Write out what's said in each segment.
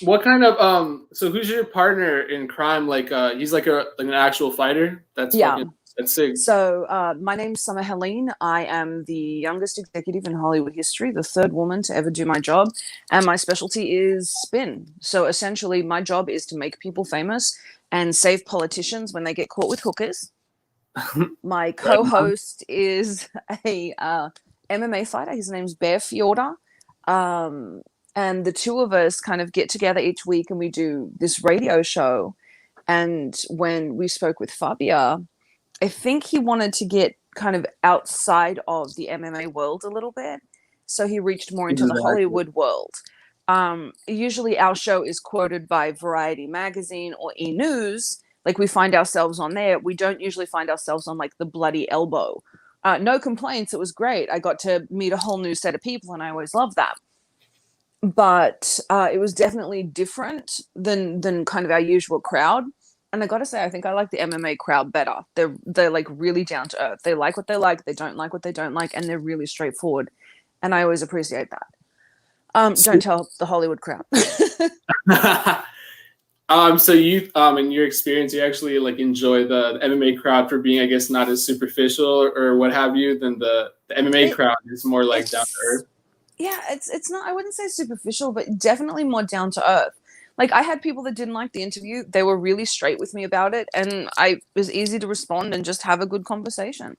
What kind of so who's your partner in crime? Like he's like an actual fighter? Yeah. That's sick. So my name's Helene. I am the youngest executive in Hollywood history, the third woman to ever do my job, and my specialty is spin. So essentially, my job is to make people famous and save politicians when they get caught with hookers. My Right on. co-host is a MMA fighter. His name's Bear Fiorda. Um, and the two of us kind of get together each week and we do this radio show. And when we spoke with Fabia, I think he wanted to get kind of outside of the MMA world a little bit. So he reached more into the Exactly. Hollywood world. Usually our show is quoted by Variety magazine or E-News. Like we find ourselves on there. We don't usually find ourselves on like the Bloody Elbow. No complaints. It was great. I got to meet a whole new set of people and I always love that. But it was definitely different than kind of our usual crowd. And I got to say, I think I like the MMA crowd better. They're like really down to earth. They like what they like. They don't like what they don't like, and they're really straightforward. And I always appreciate that. Don't tell the Hollywood crowd. So you in your experience, you actually like enjoy the MMA crowd for being, I guess, not as superficial or what have you than the MMA it, crowd is more like down to it's earth. yeah, it's not. I wouldn't say superficial, but definitely more down to earth. Like I had people that didn't like the interview. They were really straight with me about it, and I was easy to respond and just have a good conversation.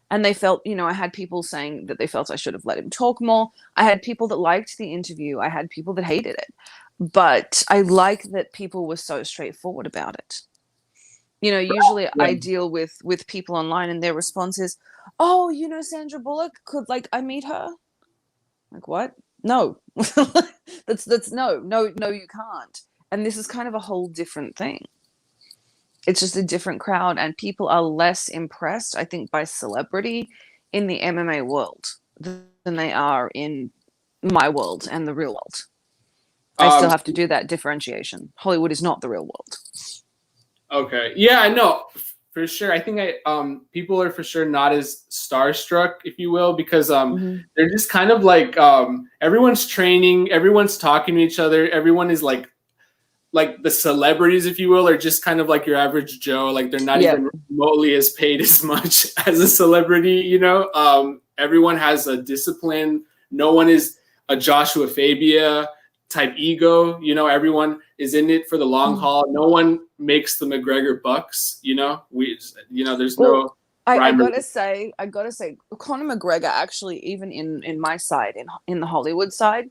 And they felt, I had people saying that they felt I should have let him talk more. I had people that liked the interview. I had people that hated it. But I like that people were so straightforward about it. Usually Yeah. I deal with people online and their response is, "Oh, Sandra Bullock, could like I meet her?" Like, what? No. That's no, you can't. And this is kind of a whole different thing. It's just a different crowd, and people are less impressed, I think, by celebrity in the MMA world than they are in my world and the real world. I still Um, have to do that differentiation. Hollywood is not the real world. okay. Yeah, I know for sure. I think people are for sure not as starstruck, if you will, because Mm-hmm. they're just kind of like everyone's training, everyone's talking to each other, everyone is like the celebrities, if you will, are just kind of like your average Joe. Like they're not Yep. even remotely as paid as much as a celebrity, you know? Everyone has a discipline. No one is a Joshua Fabia type ego, you know, everyone is in it for the long haul. No one makes the McGregor bucks, you know? There's Well, no I rhyme or gotta say, Conor McGregor actually, even in my side, in the Hollywood side,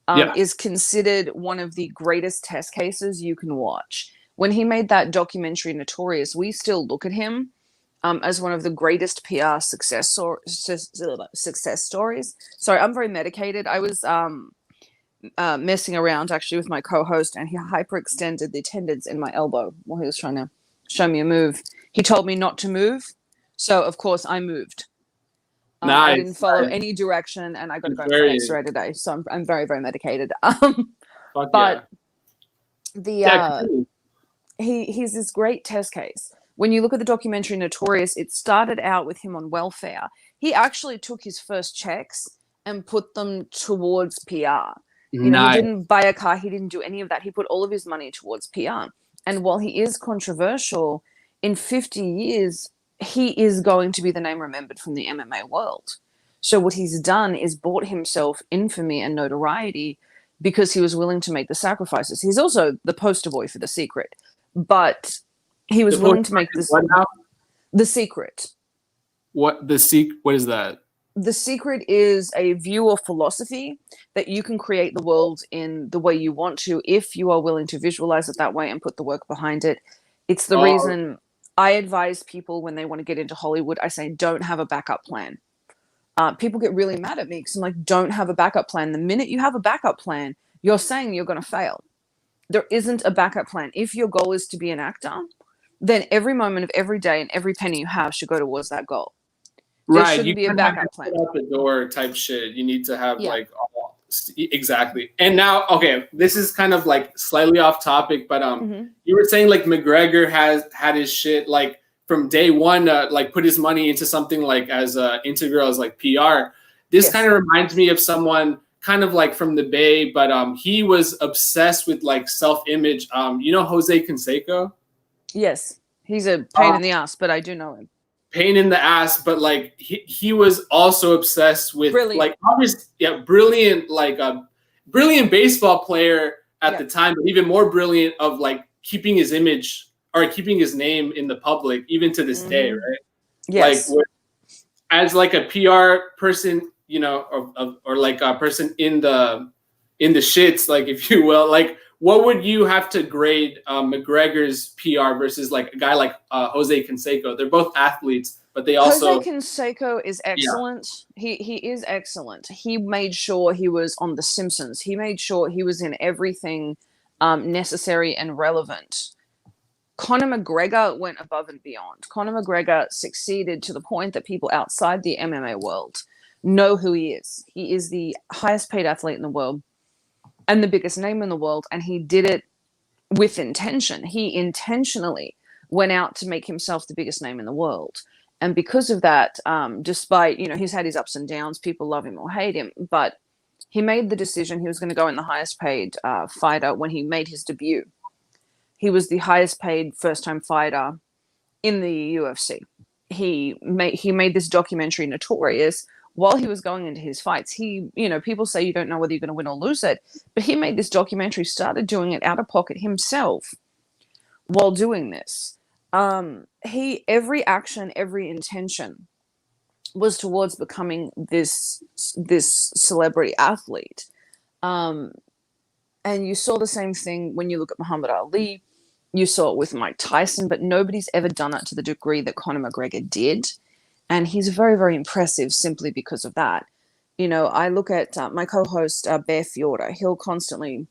yeah. is considered one of the greatest test cases you can watch. When he made that documentary Notorious, we still look at him as one of the greatest PR success stories. Sorry, I'm very medicated. I was messing around actually with my co-host, and he hyperextended the tendons in my elbow while he was trying to show me a move. He told me not to move, so of course I moved. I didn't Nice. follow Nice. any direction, and I got to go for an Very X-ray today. So I'm very, very medicated. fuck yeah. But the Yeah, cool. he's this great test case. When you look at the documentary Notorious, it started out with him on welfare. He actually took his first checks and put them towards PR. He Nice. didn't buy a car. He didn't do any of that. He put all of his money towards PR. And while he is controversial, in 50 years, he is going to be the name remembered from the MMA world. So what he's done is bought himself infamy and notoriety because he was willing to make the sacrifices. He's also the poster boy for The Secret, but he was The willing post to make this. what now? The Secret. What is that? The Secret is a view or philosophy that you can create the world in the way you want to if you are willing to visualize it that way and put the work behind it. It's the Oh, reason I advise people when they want to get into Hollywood, I say, don't have a backup plan. People get really mad at me because I'm like, don't have a backup plan. The minute you have a backup plan, you're saying you're going to fail. There isn't a backup plan. If your goal is to be an actor, then every moment of every day and every penny you have should go towards that goal. There right. You shouldn't be a can't have backup your plan. foot out the door type shit. You need to have Yeah. like all exactly. And now, okay, this is kind of like slightly off topic, but Mm-hmm. you were saying like McGregor has had his shit like from day one, like put his money into something like as integral as like PR. This kind Yes. of reminds me of someone kind of like from the Bay, but he was obsessed with like self-image. You know Jose Canseco? Yes, he's a pain in the ass, but I do know him. Pain in the ass, but like he was also obsessed with Brilliant. like obviously, yeah, brilliant, like a brilliant baseball player at the time, but even more brilliant of like keeping his image or keeping his name in the public, even to this day, right? Yes. Like as like a PR person, you know, or like a person in the shits, like if you will, like what would you have to grade McGregor's PR versus like a guy like Jose Canseco? They're both athletes, but they also Jose Canseco is excellent. Yeah. He is excellent. He made sure he was on The Simpsons. He made sure he was in everything necessary and relevant. Conor McGregor went above and beyond. Conor McGregor succeeded to the point that people outside the MMA world know who he is. He is the highest paid athlete in the world and the biggest name in the world, and he did it with intention. He intentionally went out to make himself the biggest name in the world. And because of that, despite, you know, he's had his ups and downs, people love him or hate him, but he made the decision he was going to go in the highest paid fighter when he made his debut. He was the highest paid first-time fighter in the UFC. He made this documentary notorious while he was going into his fights. He, you know, people say you don't know whether you're going to win or lose it, but he made this documentary, started doing it out of pocket himself while doing this. Every action, every intention was towards becoming this celebrity athlete. And you saw the same thing when you look at Muhammad Ali. You saw it with Mike Tyson, but nobody's ever done it to the degree that Conor McGregor did. And he's very, very impressive simply because of that. You know, I look at my co-host, Bear Fiorda. He'll constantly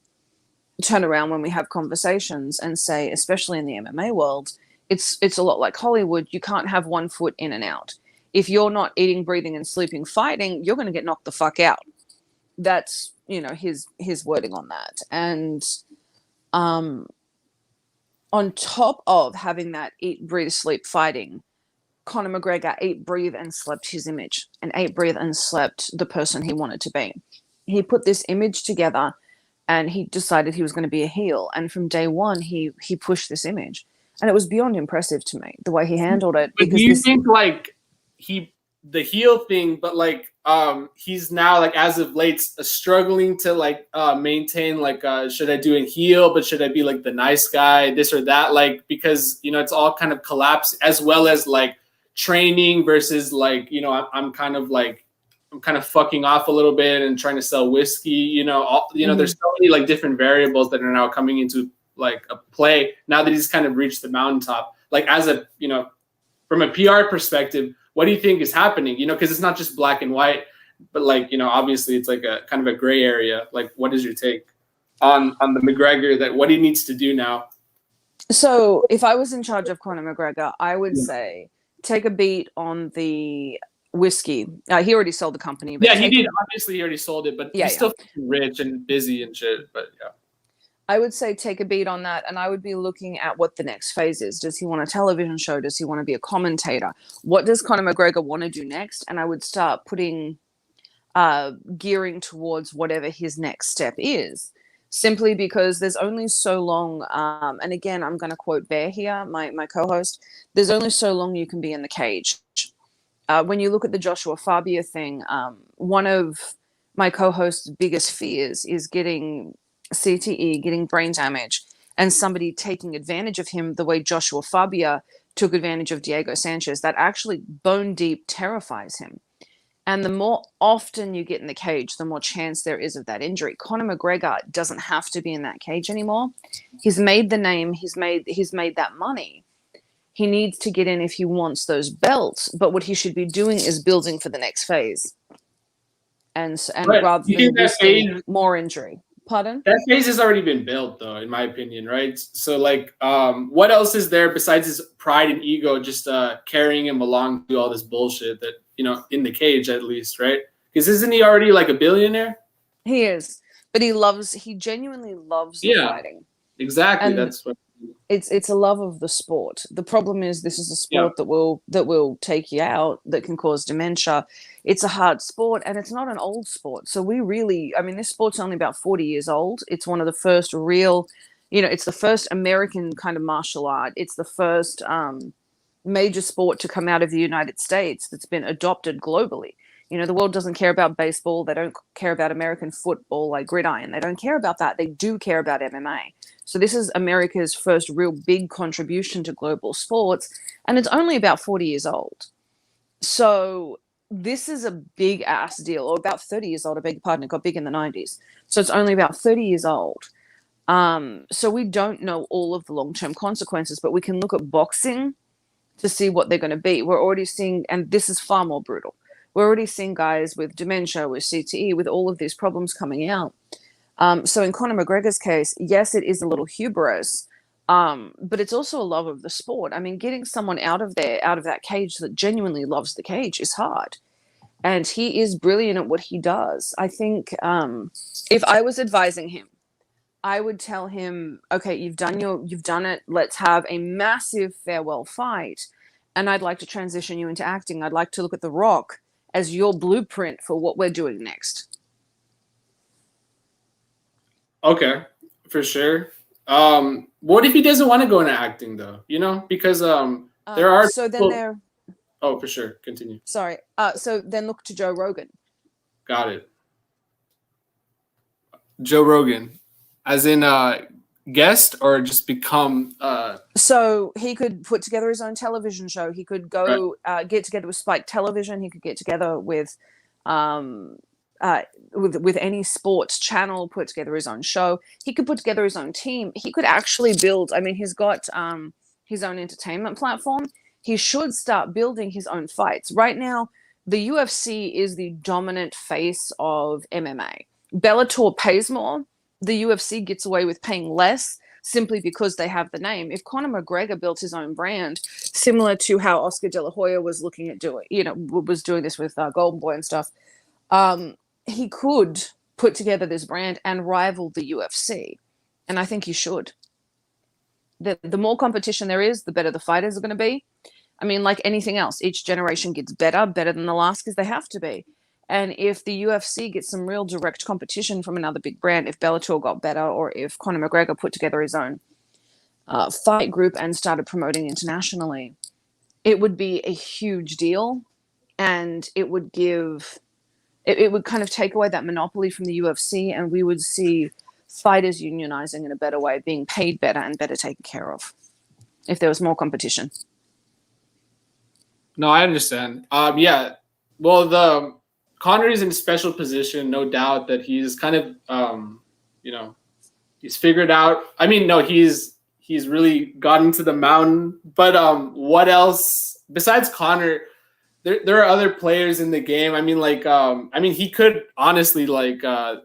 turn around when we have conversations and say, especially in the MMA world, it's a lot like Hollywood. You can't have one foot in and out. If you're not eating, breathing, and sleeping, fighting, you're going to get knocked the fuck out. That's, you know, his wording on that. And on top of having that eat, breathe, sleep fighting, Conor McGregor ate, breathe, and slept his image, and ate, breathe, and slept the person he wanted to be. He put this image together, and he decided he was going to be a heel. And from day one, he pushed this image, and it was beyond impressive to me the way he handled it. But do you think like the heel thing, but like he's now like as of late struggling to like maintain like should I do a heel, but should I be like the nice guy, this or that, like because you know it's all kind of collapsed, as well as like training versus like, you know, I'm kind of fucking off a little bit and trying to sell whiskey, you know, there's so many like different variables that are now coming into like a play now that he's kind of reached the mountaintop. Like as a, you know, from a PR perspective, what do you think is happening? You know, because it's not just black and white, but like, you know, obviously it's like a kind of a gray area. Like, what is your take on the McGregor, that what he needs to do now? So if I was in charge of Conor McGregor, I would say take a beat on the whiskey. He already sold the company. But yeah, he did. Obviously, he already sold it, but he's still rich and busy and shit. But yeah. I would say take a beat on that, and I would be looking at what the next phase is. Does he want a television show? Does he want to be a commentator? What does Conor McGregor want to do next? And I would start putting, gearing towards whatever his next step is, simply because there's only so long, and again, I'm going to quote Bear here, my co-host, there's only so long you can be in the cage. When you look at the Joshua Fabia thing, one of my co-host's biggest fears is getting CTE, getting brain damage, and somebody taking advantage of him the way Joshua Fabia took advantage of Diego Sanchez. That actually bone deep terrifies him. And the more often you get in the cage, the more chance there is of that injury. Conor McGregor doesn't have to be in that cage anymore. He's made the name. He's made that money. He needs to get in if he wants those belts. But what he should be doing is building for the next phase. And rather than risking more injury. Pardon? That phase has already been built, though, in my opinion, right? So, like, what else is there besides his pride and ego just carrying him along to all this bullshit that, you know, in the cage at least, right? Because isn't he already like a billionaire? He is, but he genuinely loves the fighting. Exactly. That's what. it's a love of the sport. The problem is this is a Yeah. sport that will take you out, that can cause dementia. It's a hard sport, and it's not an old sport. So we really, I mean, this sport's only about 40 years old. It's one of the first real, it's the first American kind of martial art. It's the first major sport to come out of the United States that's been adopted globally. The world doesn't care about baseball. They don't care about American football, like gridiron. They don't care about that. They do care about MMA. So this is America's first real big contribution to global sports, and it's only about 40 years old. So this is a big ass deal, or about 30 years old. I beg your pardon. It got big in the 90s. So it's only about 30 years old. So we don't know all of the long-term consequences, but we can look at boxing to see what they're going to be. We're already seeing, and this is far more brutal. We're already seeing guys with dementia, with CTE, with all of these problems coming out. So in Conor McGregor's case, yes, it is a little hubris, but it's also a love of the sport. I mean, getting someone out of that cage that genuinely loves the cage is hard. And he is brilliant at what he does. I think if I was advising him, I would tell him, okay, you've done it. Let's have a massive farewell fight. And I'd like to transition you into acting. I'd like to look at The Rock as your blueprint for what we're doing next. Okay, for sure. What if he doesn't want to go into acting though? Because there are so then people... there. Oh, for sure. Continue. Sorry. So then look to Joe Rogan. Got it. Joe Rogan, as in guest or just become. So he could put together his own television show. He could go get together with Spike Television. He could get together with any sports channel, put together his own show. He could put together his own team. He could actually build. I mean, he's got his own entertainment platform. He should start building his own fights. Right now, the UFC is the dominant face of MMA. Bellator pays more. The UFC gets away with paying less simply because they have the name. If Conor McGregor built his own brand, similar to how Oscar De La Hoya was looking at was doing this with Golden Boy and stuff, he could put together this brand and rival the UFC. And I think he should. The more competition there is, the better the fighters are going to be. I mean, like anything else, each generation gets better than the last because they have to be. And if the UFC gets some real direct competition from another big brand, if Bellator got better, or if Conor McGregor put together his own fight group and started promoting internationally, it would be a huge deal. And it would it would kind of take away that monopoly from the UFC, and we would see fighters unionizing in a better way, being paid better and better taken care of if there was more competition. No, I understand. Yeah. Well, the Conor is in a special position, no doubt that he's kind of, he's figured out. I mean, no, he's really gotten to the mountain. But what else besides Conor? There are other players in the game. I mean, he could honestly buy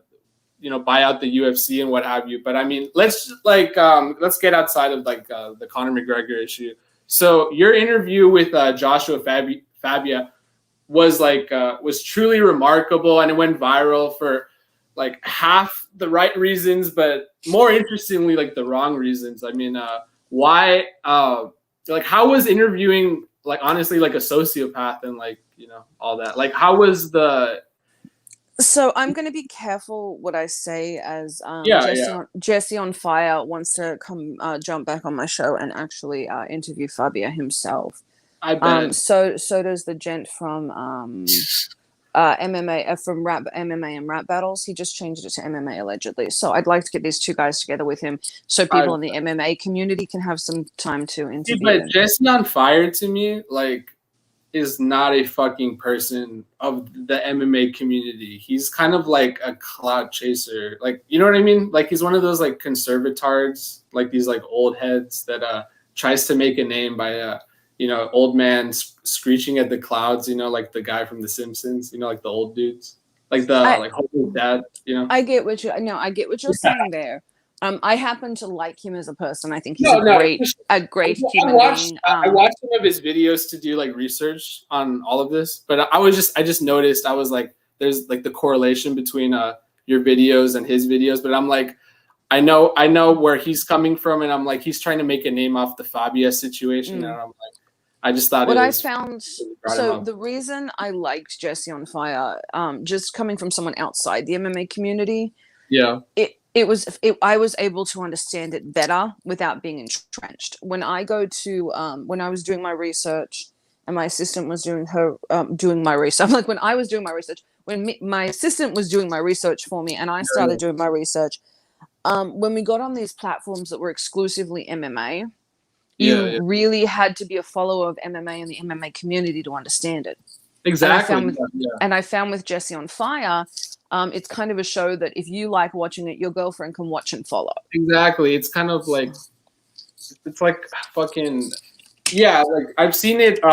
out the UFC and what have you. But I mean, let's get outside of the Conor McGregor issue. So your interview with Joshua Fabia was truly remarkable, and it went viral for half the right reasons, but more interestingly, the wrong reasons. I mean, why? How was interviewing honestly a sociopath and all that? How was the? So I'm going to be careful what I say, as Jesse on Fire wants to come jump back on my show and actually interview Fabia himself. I bet. So does the gent from MMA from rap MMA and rap battles. He just changed it to MMA allegedly. So I'd like to get these two guys together with him, so people in the MMA community can have some time to interview. But Jesse on Fire to me is not a fucking person of the MMA community. He's kind of like a clout chaser. You know what I mean? He's one of those conservatards, these old heads that tries to make a name by old man screeching at the clouds, the guy from The Simpsons, the old dudes, holy dad, I get what you're saying there. I happen to like him as a person. I think he's a great human being. I watched some of his videos to do research on all of this, but I just noticed, I was there's the correlation between your videos and his videos, but I'm I know where he's coming from, and I'm like, he's trying to make a name off the Fabia situation, and I'm like, I just thought What it I was found, brought him so up. the reason I liked Jesse on Fire, just coming from someone outside the MMA community, Yeah, I was able to understand it better without being entrenched. When I go to when I was doing my research and my assistant was doing my research. I'm like, when I was doing my research, my assistant was doing my research for me, and I started doing my research. When we got on these platforms that were exclusively MMA, yeah, you yeah. really had to be a follower of MMA and the MMA community to understand it. Exactly. And I found with Jesse on Fire, it's kind of a show that if you like watching it, your girlfriend can watch and follow. Exactly. It's kind of like, it's like fucking, yeah, like I've seen it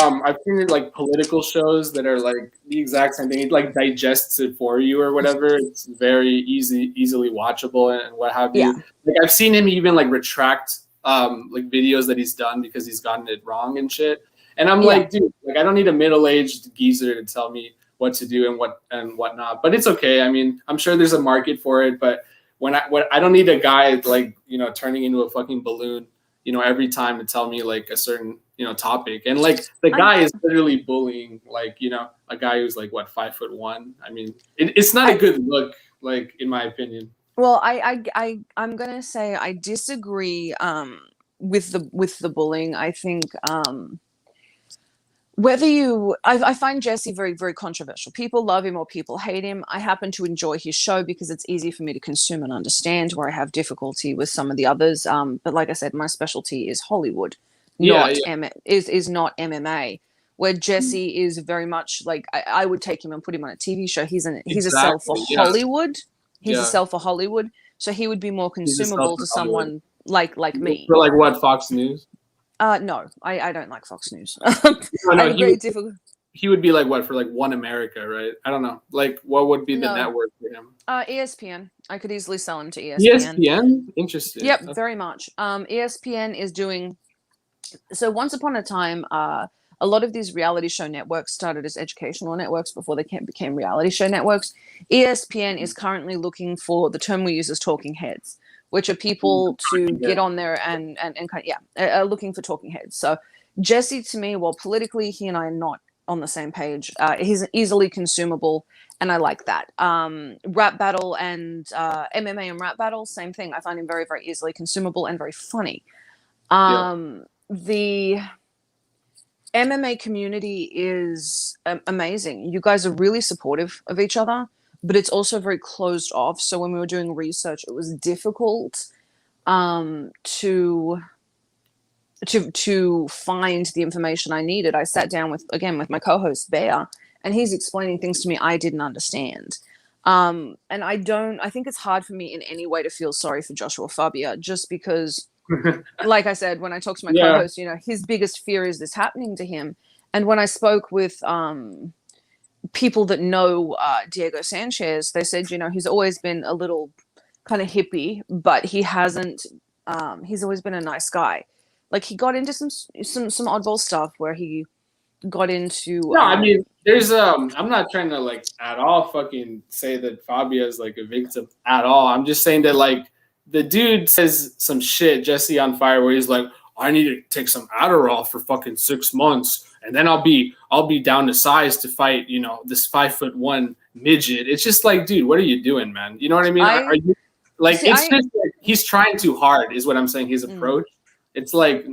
like political shows that are like the exact same thing. It like digests it for you or whatever. It's very easily watchable and what have Yeah. you. Like I've seen him even like retract like videos that he's done because he's gotten it wrong and shit. And I'm like, dude, like I don't need a middle-aged geezer to tell me what to do and whatnot. But it's okay. I mean, I'm sure there's a market for it, but when I don't need a guy like, you know, turning into a fucking balloon, you know, every time to tell me like a certain, you know, topic. And like the guy is literally bullying like, you know, a guy who's like what, 5'1". I mean, it's not a good look, like in my opinion. Well, I'm gonna say I disagree with the bullying. I think I find Jesse very, very controversial. People love him or people hate him. I happen to enjoy his show because it's easy for me to consume and understand, where I have difficulty with some of the others. But like I said, my specialty is Hollywood, not is not MMA. Where Jesse is very much like I would take him and put him on a TV show. He's a sell for Hollywood. He's a sell for Hollywood, so he would be more consumable to someone like me. For like what, Fox News? No, I don't like Fox News. No, I have very difficult. He would be like what, for like One America, right? I don't know. Like what would be the network for him? ESPN. I could easily sell him to ESPN. ESPN? Interesting. Yep, very much. ESPN is doing. So once upon a time, a lot of these reality show networks started as educational networks before they became reality show networks. ESPN is currently looking for the term we use as talking heads, which are people to get on there and are looking for talking heads. So Jesse, to me, while politically he and I are not on the same page, he's easily consumable, and I like that. Rap battle and MMA and rap battle, same thing. I find him very, very easily consumable and very funny. The MMA community is amazing. You guys are really supportive of each other, but it's also very closed off. So when we were doing research, it was difficult to find the information I needed. I sat down with my co-host Bear, and he's explaining things to me I didn't understand. And I think it's hard for me in any way to feel sorry for Joshua Fabia, just because like I said, when I talked to my co-host, you know, his biggest fear is this happening to him. And when I spoke with people that know Diego Sanchez, they said, you know, he's always been a little kind of hippie, but he hasn't. He's always been a nice guy. Like he got into some oddball stuff where he got into. No, I mean, there's I'm not trying to like at all fucking say that Fabia is like a victim at all. I'm just saying that like the dude says some shit, Jesse on Fire, where he's like, I need to take some Adderall for fucking 6 months, and then I'll be down to size to fight, you know, this 5'1" midget. It's just like, dude, what are you doing, man? You know what I mean? Are you like? Just like he's trying too hard, is what I'm saying. His approach. It's like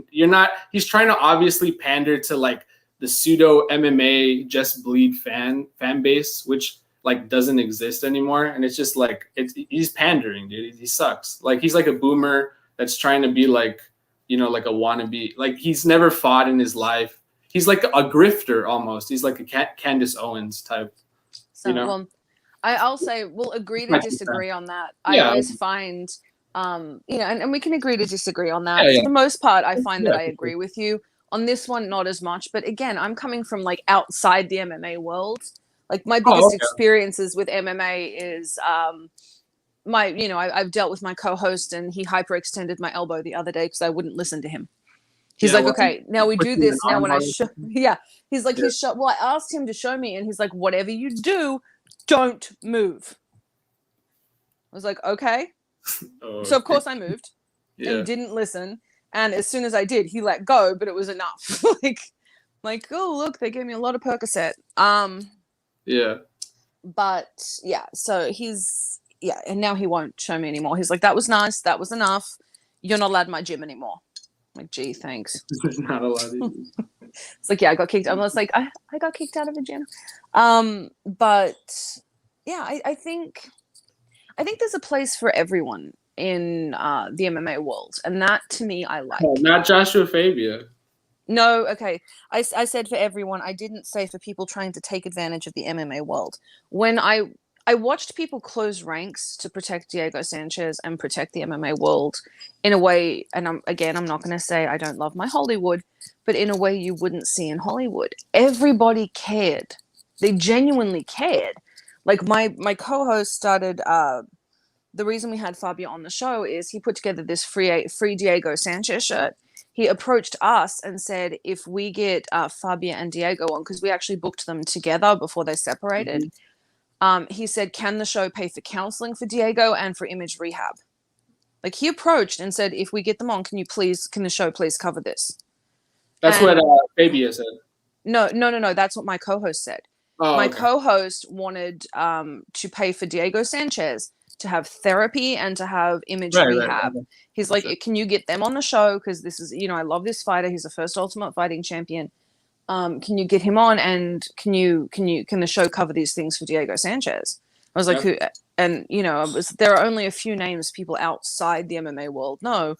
he's trying to obviously pander to like the pseudo MMA just bleed fan base, which like doesn't exist anymore. And it's just like he's pandering, dude. He sucks. Like he's like a boomer that's trying to be like, you know, like a wannabe. Like he's never fought in his life. He's like a grifter almost. He's like a Candace Owens type. So, you know? Well, I'll say we'll agree to disagree on that. I always find you know, and we can agree to disagree on that. For the most part, I find that I agree with you. On this one, not as much. But again, I'm coming from like outside the MMA world. Like my biggest experiences with MMA is I've dealt with my co-host, and he hyperextended my elbow the other day because I wouldn't listen to him. He's like, okay, now we do this. Now when I show, he's like, well, I asked him to show me, and he's like, whatever you do, don't move. I was like, okay. Oh, So of course I moved, and he yeah. didn't listen. And as soon as I did, he let go, but it was enough. like, oh look, they gave me a lot of Percocet. Yeah. But yeah, so and now he won't show me anymore. He's like, that was nice, that was enough. You're not allowed in my gym anymore. I'm like, gee, thanks. There's not a lot of these. It's like, yeah, I got kicked. I was like, I got kicked out of the gym. But yeah, I think there's a place for everyone in the MMA world, and that to me I like. Oh, not Joshua Fabia. No, okay. I said for everyone. I didn't say for people trying to take advantage of the MMA world. When I watched people close ranks to protect Diego Sanchez and protect the MMA world in a way, and I'm not going to say I don't love my Hollywood, but in a way you wouldn't see in Hollywood. Everybody cared. They genuinely cared. Like my co-host started. The reason we had Fabia on the show is he put together this free Diego Sanchez shirt. He approached us and said, if we get Fabia and Diego on, because we actually booked them together before they separated, he said, can the show pay for counseling for Diego and for image rehab? Like, he approached and said, if we get them on, can the show please cover this? That's what Fabia said. No. That's what my co-host said. Oh, my okay. co-host wanted to pay for Diego Sanchez to have therapy and to have image rehab. Right. He's like, can you get them on the show? Because this is, I love this fighter. He's the first Ultimate Fighting champion. Can you get him on? And can the show cover these things for Diego Sanchez? I was like, who? And there are only a few names people outside the MMA world know.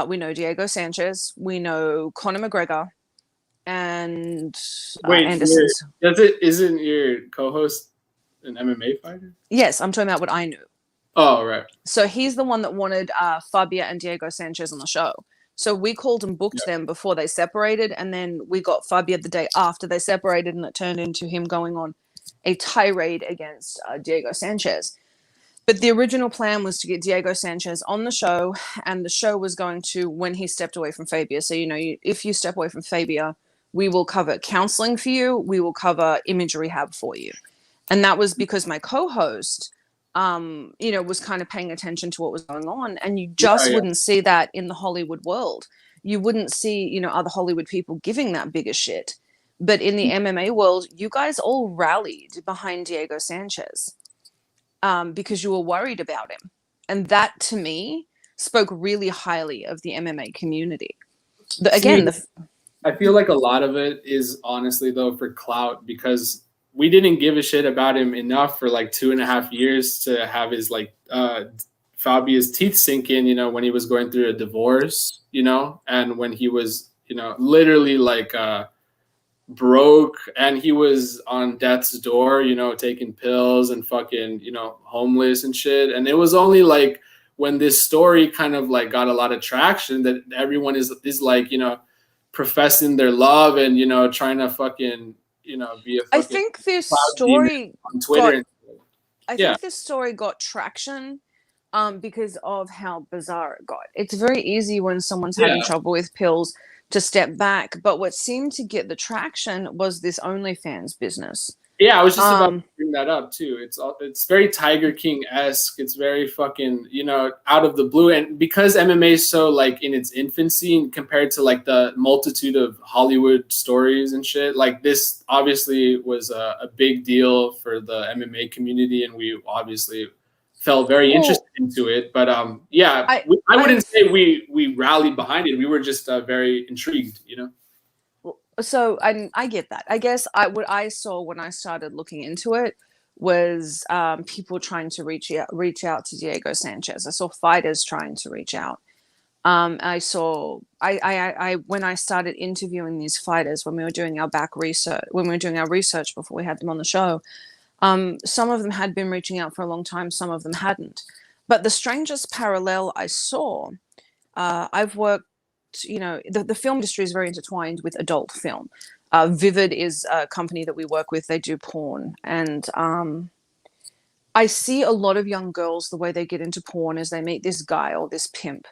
We know Diego Sanchez. We know Conor McGregor. And wait, Anderson's. Isn't your co-host an MMA fighter? Yes, I'm talking about what I knew. Oh, right. So he's the one that wanted Fabia and Diego Sanchez on the show. So we called and booked them before they separated, and then we got Fabia the day after they separated, and it turned into him going on a tirade against Diego Sanchez. But the original plan was to get Diego Sanchez on the show, and the show was going to, when he stepped away from Fabia. So, if you step away from Fabia, we will cover counseling for you. We will cover image rehab for you. And that was because my co-host, was kind of paying attention to what was going on. And you just wouldn't see that in the Hollywood world. You wouldn't see, other Hollywood people giving that bigger shit. But in the MMA world, you guys all rallied behind Diego Sanchez because you were worried about him. And that, to me, spoke really highly of the MMA community. I feel like a lot of it is honestly, though, for clout, because we didn't give a shit about him enough for like 2.5 years to have his Fabia's teeth sink in, when he was going through a divorce, and when he was, literally broke and he was on death's door, taking pills and fucking, homeless and shit. And it was only like when this story kind of got a lot of traction that everyone is professing their love and, trying to fucking, be a fucking I think this story on Twitter. I think this story got traction because of how bizarre it got. It's very easy when someone's having trouble with pills to step back. But what seemed to get the traction was this OnlyFans business. Yeah, I was just about to bring that up too. It's very Tiger King-esque. It's very fucking, out of the blue. And because MMA is so in its infancy and compared to the multitude of Hollywood stories and shit, this obviously was a big deal for the MMA community, and we obviously felt very interested into it. But I wouldn't say we rallied behind it. We were just very intrigued, So I get that. I guess what I saw when I started looking into it was people trying to reach out to Diego Sanchez. I saw fighters trying to reach out. I saw when I started interviewing these fighters, when we were doing our research before we had them on the show, some of them had been reaching out for a long time, some of them hadn't. But the strangest parallel I saw, I've worked. The film industry is very intertwined with adult film. Vivid is a company that we work with. They do porn. And I see a lot of young girls, the way they get into porn is they meet this guy or this pimp.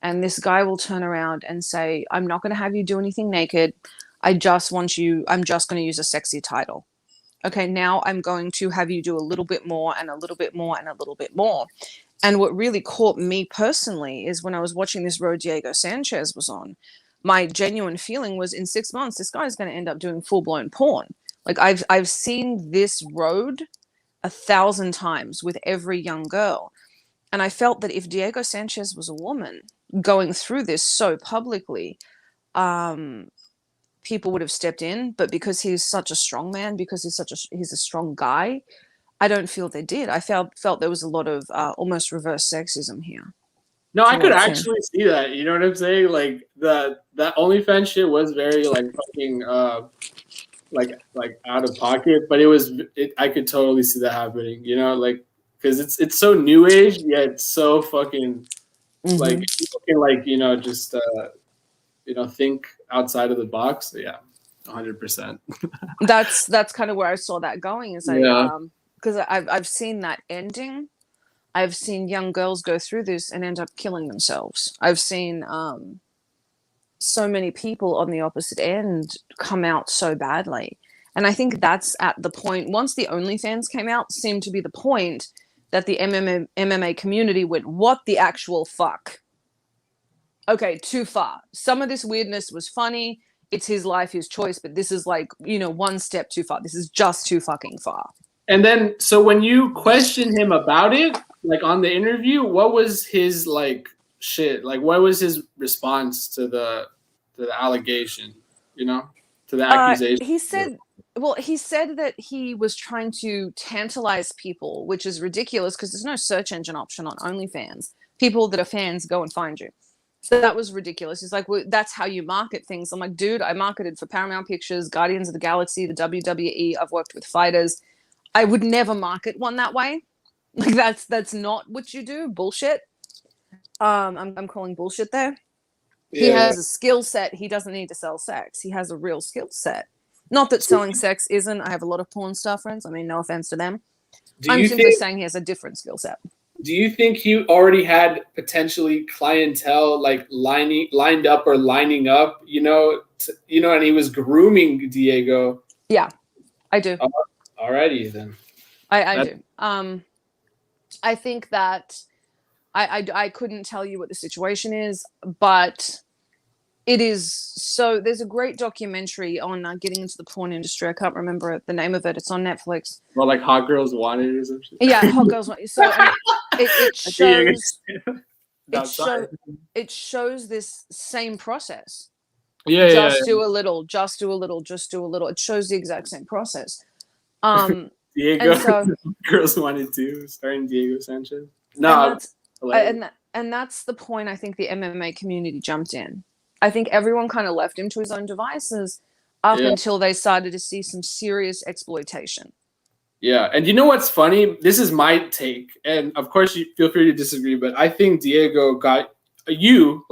And this guy will turn around and say, I'm not going to have you do anything naked. I'm just going to use a sexy title. Okay, now I'm going to have you do a little bit more and a little bit more and a little bit more. And what really caught me personally is when I was watching this road Diego Sanchez was on, my genuine feeling was in 6 months, this guy's going to end up doing full blown porn. Like I've seen this road 1,000 times with every young girl. And I felt that if Diego Sanchez was a woman going through this so publicly, people would have stepped in. But because he's such a strong man, because he's a strong guy, I don't feel they did. I felt there was a lot of almost reverse sexism here. No, I could actually see that. You know what I'm saying? Like that OnlyFans shit was very like fucking like out of pocket, but I could totally see that happening. You know, like because it's so new age, yet it's so fucking like people can like just think outside of the box. So, yeah, 100%. That's kind of where I saw that going. Is because I've seen that ending. I've seen young girls go through this and end up killing themselves. I've seen so many people on the opposite end come out so badly. And I think that's at the point, once the OnlyFans came out, seemed to be the point that the MMA community went, what the actual fuck? Okay, too far. Some of this weirdness was funny. It's his life, his choice, but this is like, one step too far. This is just too fucking far. And then, so when you questioned him about it, like on the interview, what was his like shit? Like, what was his response to the allegation? To the accusation? He said that he was trying to tantalize people, which is ridiculous because there's no search engine option on OnlyFans. People that are fans go and find you. So that was ridiculous. He's like, well, that's how you market things. I'm like, dude, I marketed for Paramount Pictures, Guardians of the Galaxy, the WWE. I've worked with fighters. I would never market one that way. Like that's not what you do. Bullshit. I'm calling bullshit there. Yeah. He has a skill set. He doesn't need to sell sex. He has a real skill set. Not that selling sex isn't. I have a lot of porn star friends. I mean, no offense to them. I'm simply saying he has a different skill set. Do you think he already had potentially clientele like lined up or lining up, and he was grooming Diego? Yeah, I do. Alrighty then. I do. I think that I couldn't tell you what the situation is, but it is so. There's a great documentary on getting into the porn industry. I can't remember the name of it. It's on Netflix. Well, like Hot Girls Wanted or something. Yeah, Hot Girls Wanted. So it shows. It shows this same process. Yeah, just do a little, just do a little, just do a little. It shows the exact same process. Diego, and so, Girls Wanted to, starring Diego Sanchez. No, and that's the point. I think the MMA community jumped in. I think everyone kind of left him to his own devices up until they started to see some serious exploitation. Yeah, and you know what's funny? This is my take, and of course you feel free to disagree, but I think Diego got you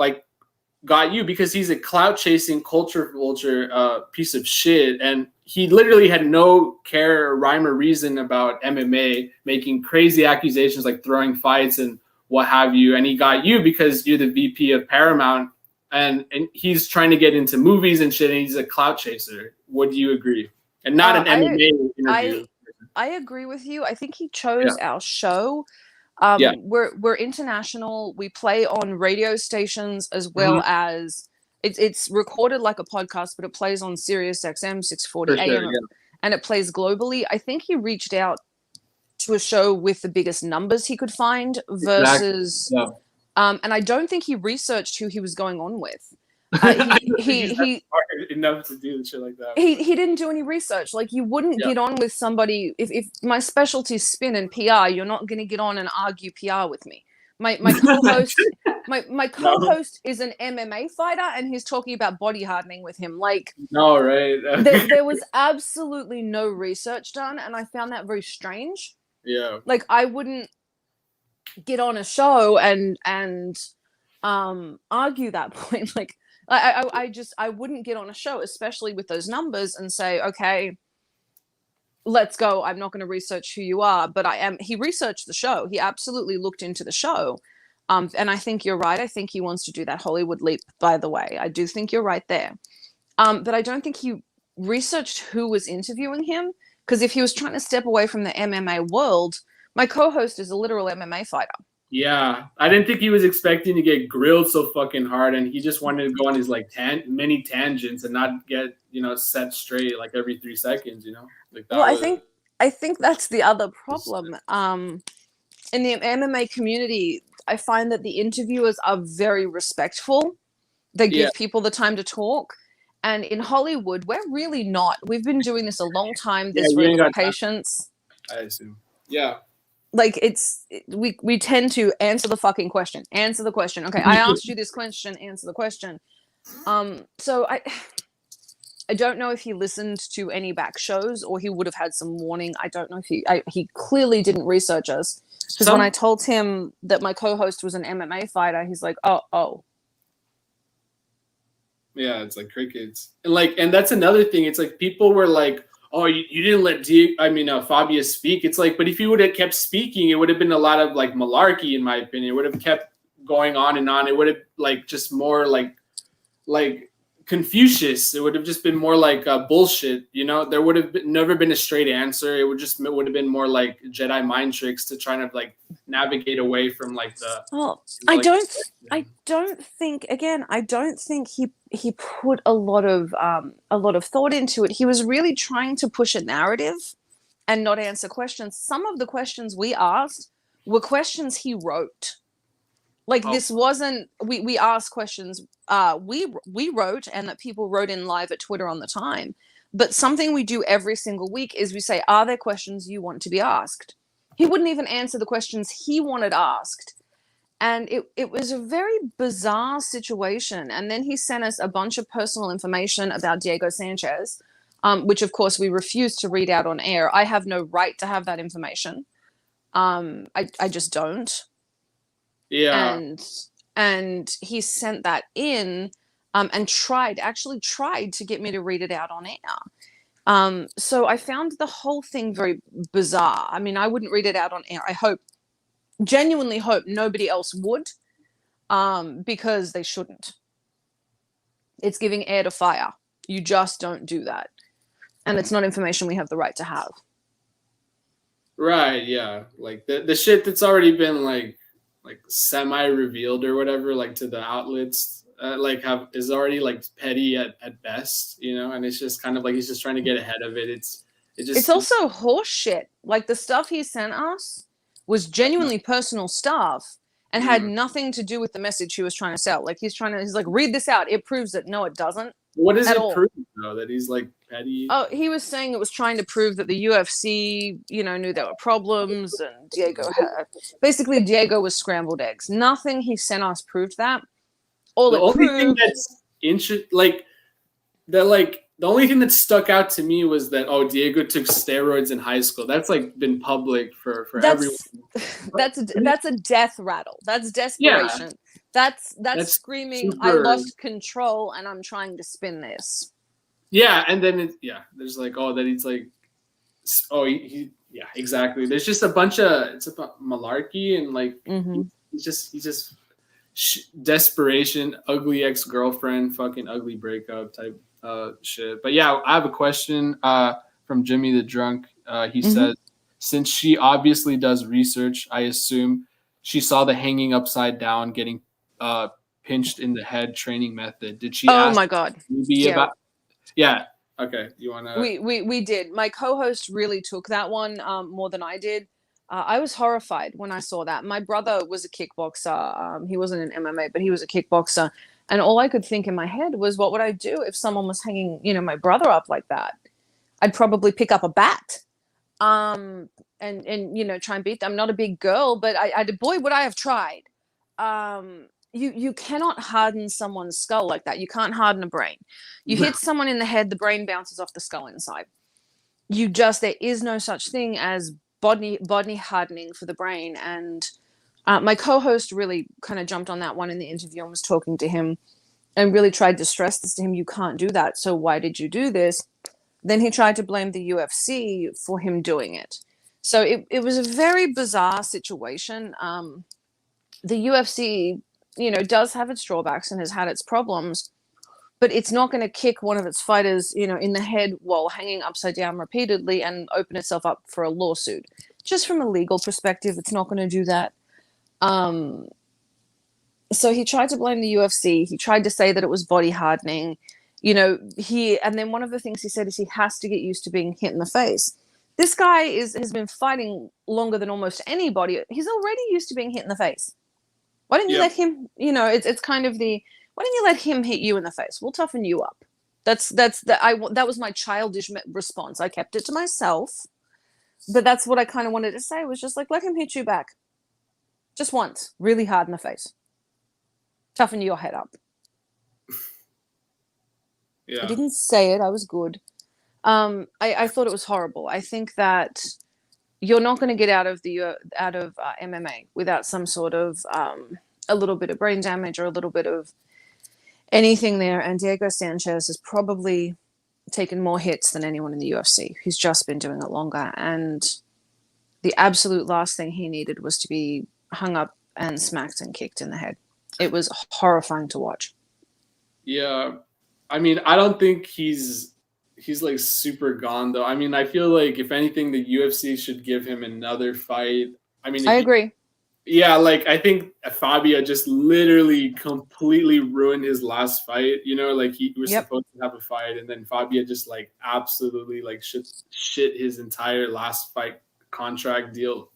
because he's a clout chasing culture vulture piece of shit, and he literally had no care or rhyme or reason about MMA, making crazy accusations like throwing fights and what have you, and he got you because you're the VP of Paramount, and he's trying to get into movies and shit, and he's a clout chaser. Would you agree? And not an MMA interview. I agree with you. I think he chose our show. We're international. We play on radio stations as well as it's recorded like a podcast, but it plays on Sirius XM 640 AM and it plays globally. I think he reached out to a show with the biggest numbers he could find versus and I don't think he researched who he was going on with. He enough to do shit like that. He didn't do any research. Like you wouldn't get on with somebody if my specialty is spin and PR. You're not going to get on and argue PR with me. My co-host my co-host is an MMA fighter and he's talking about body hardening with him. Like no, right? there was absolutely no research done, and I found that very strange. Yeah, like I wouldn't get on a show and argue that point. Like. I wouldn't get on a show, especially with those numbers, and say, okay, let's go. I'm not going to research who you are, but I am. He researched the show. He absolutely looked into the show. And I think you're right. I think he wants to do that Hollywood leap, by the way. I do think you're right there. But I don't think he researched who was interviewing him, because if he was trying to step away from the MMA world, my co-host is a literal MMA fighter. Yeah, I didn't think he was expecting to get grilled so fucking hard, and he just wanted to go on his like mini tangents and not get set straight like every 3 seconds. Like Well, that was I think that's the other problem. In the MMA community, I find that the interviewers are very respectful. They yeah, give people the time to talk. And in Hollywood, we're really not. We've been doing this a long time. yeah. There's You very ain't little got time, patience. I assume. Yeah. Like we tend to answer the fucking question. Answer the question. Okay, I asked you this question, answer the question. So I don't know if he listened to any back shows or he would have had some warning. I don't know if he clearly didn't research us, because when I told him that my co-host was an MMA fighter, he's like, oh. Yeah, it's like crickets. And that's another thing. It's like people were like, "Oh, you didn't let Fabia speak." It's like, but if he would have kept speaking, it would have been a lot of like malarkey, in my opinion. It would have kept going on and on. It would have like just more like Confucius. It would have just been more like bullshit. There would have never been a straight answer. It would have been more like Jedi mind tricks to try to like navigate away from like the. Well, like, I don't think he put a lot of thought into it. He was really trying to push a narrative and not answer questions. Some of the questions we asked were questions he wrote. Like this wasn't we asked questions we wrote, and that people wrote in live at Twitter on the time. But something we do every single week is we say, are there questions you want to be asked? He wouldn't even answer the questions he wanted asked. And it was a very bizarre situation. And then he sent us a bunch of personal information about Diego Sanchez, which of course we refused to read out on air. I have no right to have that information. I just don't. Yeah. And he sent that in, and tried to get me to read it out on air. So I found the whole thing very bizarre. I mean, I wouldn't read it out on air. I genuinely hope nobody else would, because they shouldn't. It's giving air to fire. You just don't do that. And it's not information we have the right to have. Right, yeah. Like the shit that's already been like semi-revealed or whatever, like to the outlets, is already like petty at best, and it's just kind of like he's just trying to get ahead of it. It's also horse shit. Like the stuff he sent us was genuinely personal stuff and had nothing to do with the message he was trying to sell. Like he's like, read this out. It proves it. No, it doesn't. What does it prove though, that he's like petty? Oh, he was saying it was trying to prove that the UFC, knew there were problems, and Diego was scrambled eggs. Nothing he sent us proved that. The only thing that's the only thing that stuck out to me was that Diego took steroids in high school. That's like been public for everyone. That's a death rattle. That's desperation. Yeah. That's screaming, super... I lost control and I'm trying to spin this. Yeah, and then there's like that he's like, exactly. There's just it's about malarkey and like he's just desperation, ugly ex-girlfriend, fucking ugly breakup type shit. But yeah, I have a question from Jimmy the Drunk. He says, since she obviously does research, I assume she saw the hanging upside down, getting pinched in the head training method. Did she ask my God. about? Yeah. Okay. You want to? We did. My co-host really took that one more than I did. I was horrified when I saw that. My brother was a kickboxer. He wasn't an MMA, but he was a kickboxer. And all I could think in my head was, what would I do if someone was hanging, my brother up like that? I'd probably pick up a bat, and try and beat them. I'm not a big girl, but boy, would I have tried. You cannot harden someone's skull like that. You can't harden a brain. You hit someone in the head, the brain bounces off the skull inside. There is no such thing as body hardening for the brain. And my co-host really kind of jumped on that one in the interview and was talking to him and really tried to stress this to him. You can't do that. So why did you do this? Then he tried to blame the UFC for him doing it. So it was a very bizarre situation. The UFC, does have its drawbacks and has had its problems, but it's not going to kick one of its fighters, in the head while hanging upside down repeatedly and open itself up for a lawsuit. Just from a legal perspective, it's not going to do that. Um, so he tried to blame the UFC. He tried to say that it was body hardening. And then one of the things he said is he has to get used to being hit in the face. This guy has been fighting longer than almost anybody. He's already used to being hit in the face. Why don't you let him, it's kind of why don't you let him hit you in the face? We'll toughen you up. That was my childish response. I kept it to myself, but that's what I kind of wanted to say, was just like, let him hit you back. Just once, really hard in the face. Toughen your head up. Yeah. I didn't say it. I was good. I thought it was horrible. I think that you're not going to get out of MMA without some sort of a little bit of brain damage or a little bit of anything there. And Diego Sanchez has probably taken more hits than anyone in the UFC. He's just been doing it longer. And the absolute last thing he needed was to be hung up and smacked and kicked in the head. It was horrifying to watch. Yeah. I mean, I don't think he's like super gone though. I mean, I feel like if anything, the UFC should give him another fight. I mean, I agree. Like I think Fabia just literally completely ruined his last fight. Like he was supposed to have a fight, and then Fabia just like absolutely like shit his entire last fight contract deal.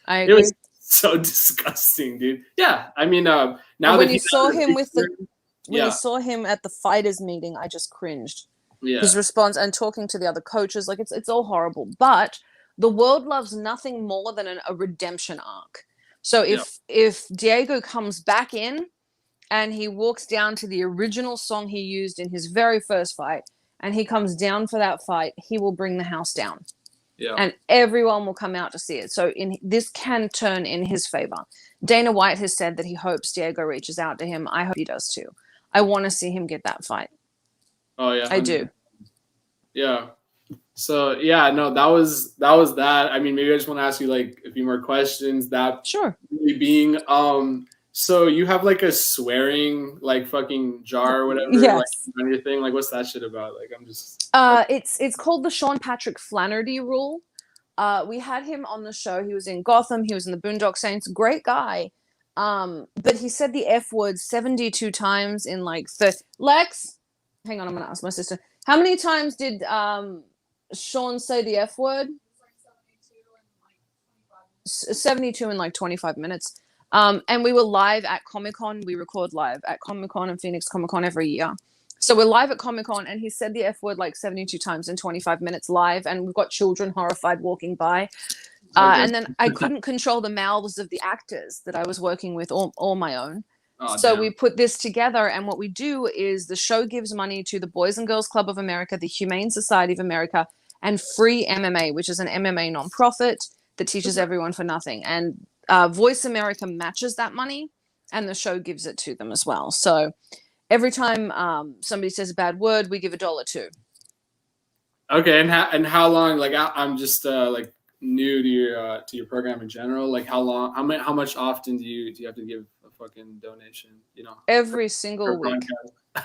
I agree. It was so disgusting, dude. Yeah, I mean, now when you saw him you saw him at the fighters meeting, I just cringed. Yeah. His response and talking to the other coaches, like it's all horrible. But the world loves nothing more than a redemption arc. So if Diego comes back in and he walks down to the original song he used in his very first fight, and he comes down for that fight, he will bring the house down. Yeah. And everyone will come out to see it. So this can turn in his favor. Dana White has said that he hopes Diego reaches out to him. I hope he does too. I want to see him get that fight. Oh yeah, I do. Yeah. So yeah, no, that was that. I mean, maybe I just want to ask you like a few more questions. That sure. Really being so you have like a swearing like fucking jar or whatever, like on your thing. Like, what's that shit about? Like, I'm just. It's called the Sean Patrick Flaherty rule. We had him on the show. He was in Gotham. He was in the Boondock Saints. Great guy. But he said the F word 72 times in like Lex. Hang on, I'm gonna ask my sister. How many times did Sean say the F word? 72 in like 25 minutes. And we were live at Comic-Con. We record live at Comic-Con and Phoenix Comic-Con every year. So we're live at Comic-Con, and he said the F word like 72 times in 25 minutes live, and we've got children horrified walking by. And then I couldn't control the mouths of the actors that I was working with, all my own. So we put this together, and what we do is the show gives money to the Boys and Girls Club of America, the Humane Society of America, and Free MMA, which is an MMA nonprofit that teaches everyone for nothing. And Voice America matches that money, and the show gives it to them as well. So every time somebody says a bad word, we give $1 too. Okay, and how long? Like I'm just like new to your program in general. Like how long? How much often do you have to give a fucking donation? Every single week.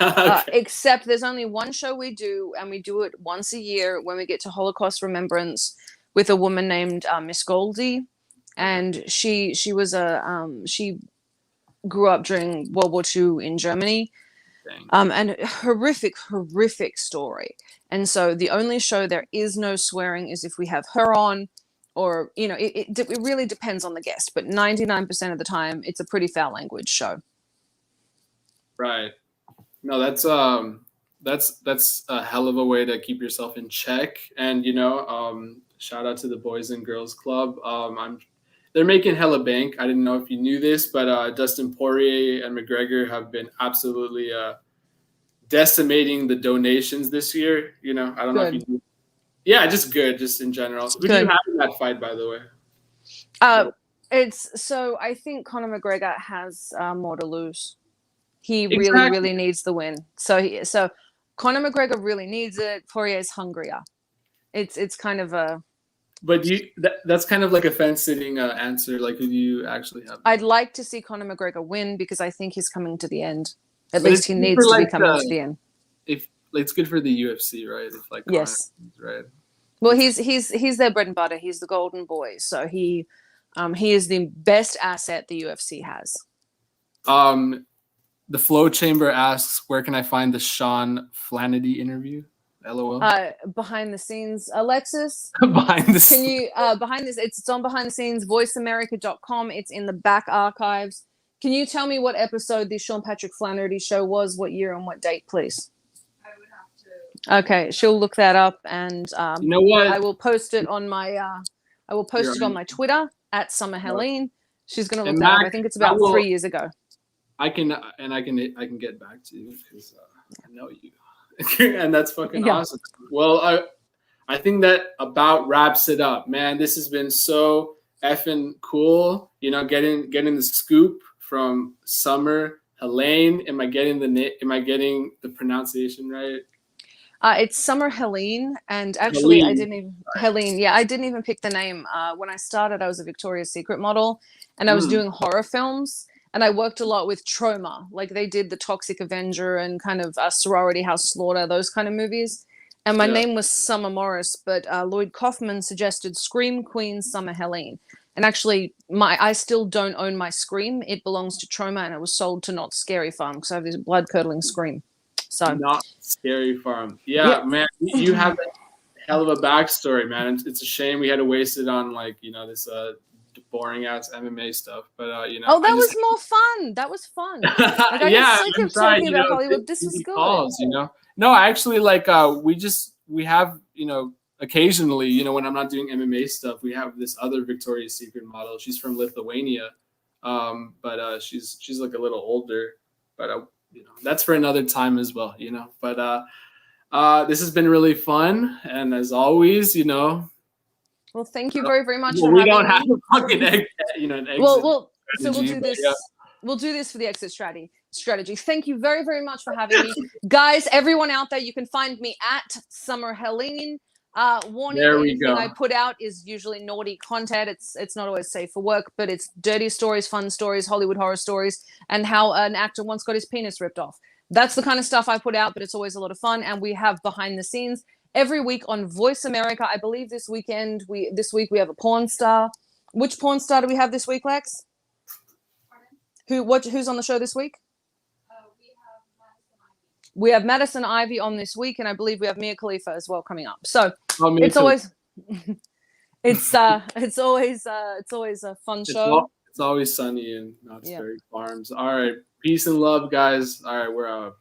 Okay. Except there's only one show we do, and we do it once a year when we get to Holocaust Remembrance with a woman named Miss Goldie, and she was she grew up during World War II in Germany. And horrific story. And so the only show there is no swearing is if we have her on, or it really depends on the guest, but 99% of the time it's a pretty foul language show. Right. No, that's a hell of a way to keep yourself in check. And shout out to the Boys and Girls Club. They're making hella bank. I didn't know if you knew this, but Dustin Poirier and McGregor have been absolutely decimating the donations this year. I don't know if you knew. Yeah, just good, just in general. Who do you have in that fight, by the way? I think Conor McGregor has more to lose. He really needs the win. So Conor McGregor really needs it. Poirier's hungrier. It's kind of a. But that's kind of like a fence-sitting answer. Like, who do you actually have? I'd like to see Conor McGregor win because I think he's coming to the end. At least he needs to be coming to the end. If it's good for the UFC, right? If like yes, right. Well, he's their bread and butter. He's the golden boy. So he, He is the best asset the UFC has. The Flow Chamber asks, where can I find the Sean Flanagan interview? LOL. Behind the scenes, Alexis. Behind the Can you behind this? It's on behind the scenes, voiceamerica.com. It's in the back archives. Can you tell me what episode the Sean Patrick Flanery show was, what year and what date, please? I would have to. Okay, she'll look that up, and you know what? I will post it on my on my Twitter at Summer Helene. She's gonna look that up. I think it's about 3 years ago. I can get back to you because I know you, and that's fucking awesome. Well, I think that about wraps it up, man. This has been so effing cool. You know, getting the scoop from Summer Helene. Am I getting the pronunciation right? It's Summer Helene, and actually Helene. I didn't even pick the name. When I started, I was a Victoria's Secret model, and I was doing horror films, and I worked a lot with Trauma. Like they did the Toxic Avenger and kind of Sorority House Slaughter, those kind of movies. And my name was Summer Morris, but Lloyd Kaufman suggested Scream Queen Summer Helene. And actually, I still don't own my Scream. It belongs to Trauma, and it was sold to Not Scary Farm because I have this blood-curdling Scream. So Not Scary Farm. Yeah, man, you have a hell of a backstory, man. It's a shame we had to waste it on this boring ass MMA stuff. But Oh, that was more fun. That was fun. Like, I get sick of talking about Hollywood. This was good. Calls, No, actually, we have occasionally, when I'm not doing MMA stuff, we have this other Victoria's Secret model. She's from Lithuania, but she's like a little older, but that's for another time as well, But this has been really fun, and as always, Well, thank you very, very much. We don't have a fucking an exit. Well, so we'll do this. We'll do this for the exit strategy. Thank you very, very much for having me, guys. Everyone out there, you can find me at Summer Helene. Warning: anything I put out is usually naughty content. It's not always safe for work, but it's dirty stories, fun stories, Hollywood horror stories, and how an actor once got his penis ripped off. That's the kind of stuff I put out, but it's always a lot of fun. And we have behind the scenes every week on Voice America. I believe this week we have a porn star. Which porn star do we have this week, Lex? Who's on the show this week? We have Madison Ivy on this week, and I believe we have Mia Khalifa as well coming up. So it's always a fun show. It's always sunny in Knott's Berry Farms. All right, peace and love, guys. All right, we're out.